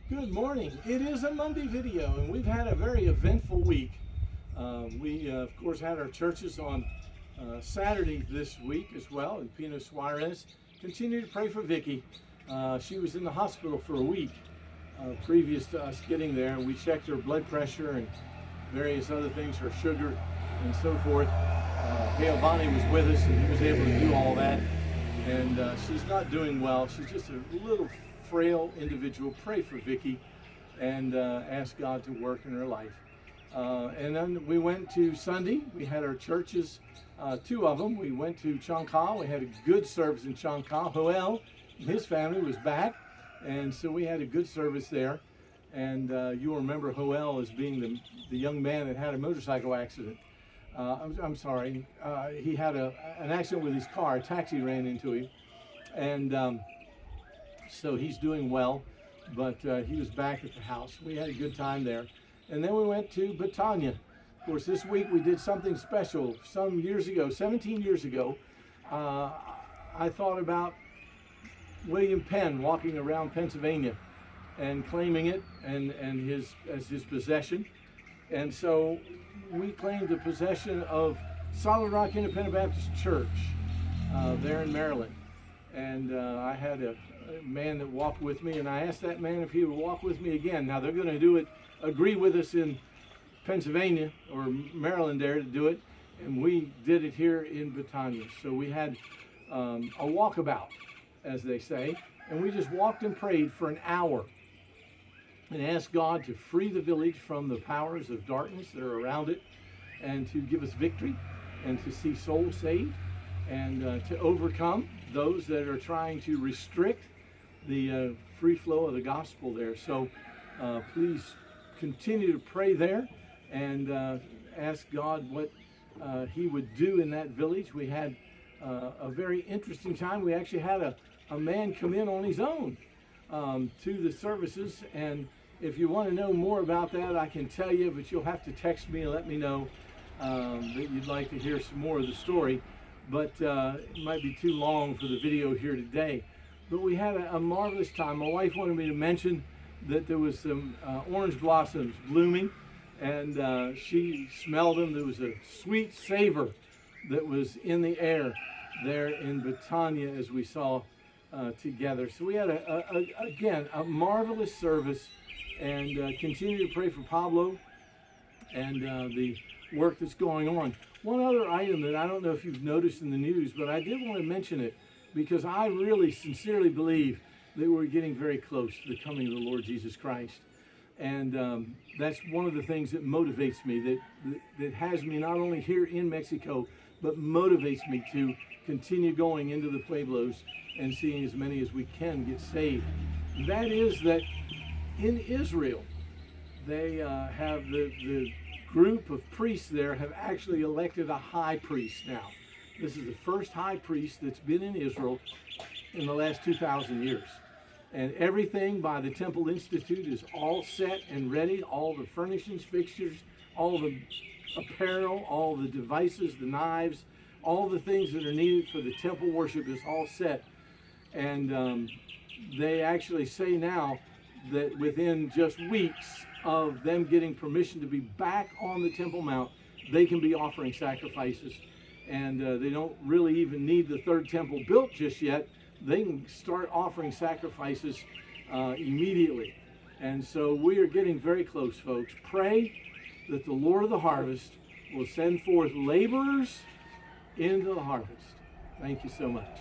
Good morning. It is a Monday video, and we've had a very eventful week. We, of course, had our churches on Saturday this week as well in Pino Suarez. Continue to pray for Vicki. She was in the hospital for a week previous to us getting there. We checked her blood pressure and various other things, her sugar and so forth. Hale Bonnie was with us, and he was able to do all that. And she's not doing well. She's just a little frail individual. Pray for Vicki and ask God to work in her life. And then we went to Sunday. We had our churches, two of them. We went to Chongqing. We had a good service in Chongqing. Joel and his family was back, and so we had a good service there. And you'll remember Joel as being the young man that had a motorcycle accident. I'm sorry. He had an accident with his car. A taxi ran into him, and so he's doing well, but he was back at the house. We had a good time there. And then we went to Betania. Of course, this week we did something special. Some years ago, 17 years ago, I thought about William Penn walking around Pennsylvania and claiming it as his possession. And so we claimed the possession of Solid Rock Independent Baptist Church there in Maryland. And I had a man that walked with me, and I asked that man if he would walk with me again. Now they're going to agree with us in Pennsylvania or Maryland there to do it, and we did it here in Betania. So we had a walkabout, as they say, and we just walked and prayed for an hour and asked God to free the village from the powers of darkness that are around it, and to give us victory, and to see souls saved, and to overcome those that are trying to restrict the free flow of the gospel there. So please continue to pray there and ask God what he would do in that village. We had a very interesting time. We actually had a man come in on his own to the services, and if you want to know more about that, I can tell you, but you'll have to text me and let me know that you'd like to hear some more of the story. But it might be too long for the video here today. But we had a marvelous time. My wife wanted me to mention that there was some orange blossoms blooming, and she smelled them. There was a sweet savor that was in the air there in Betania as we saw together. So we had, again, a marvelous service, and continue to pray for Pablo and the work that's going on. One other item that I don't know if you've noticed in the news, but I did want to mention it because I really sincerely believe that we're getting very close to the coming of the Lord Jesus Christ. And that's one of the things that motivates me, that has me not only here in Mexico, but motivates me to continue going into the pueblos and seeing as many as we can get saved. That is that in Israel, they have the group of priests there have actually elected a high priest now. This is the first high priest that's been in Israel in the last 2,000 years. And everything by the Temple Institute is all set and ready. All the furnishings, fixtures, all the apparel, all the devices, the knives, all the things that are needed for the temple worship is all set. And they actually say now that within just weeks of them getting permission to be back on the Temple Mount, they can be offering sacrifices. And they don't really even need the third temple built just yet. They can start offering sacrifices immediately. And so we are getting very close, folks. Pray that the Lord of the harvest will send forth laborers into the harvest. Thank you so much.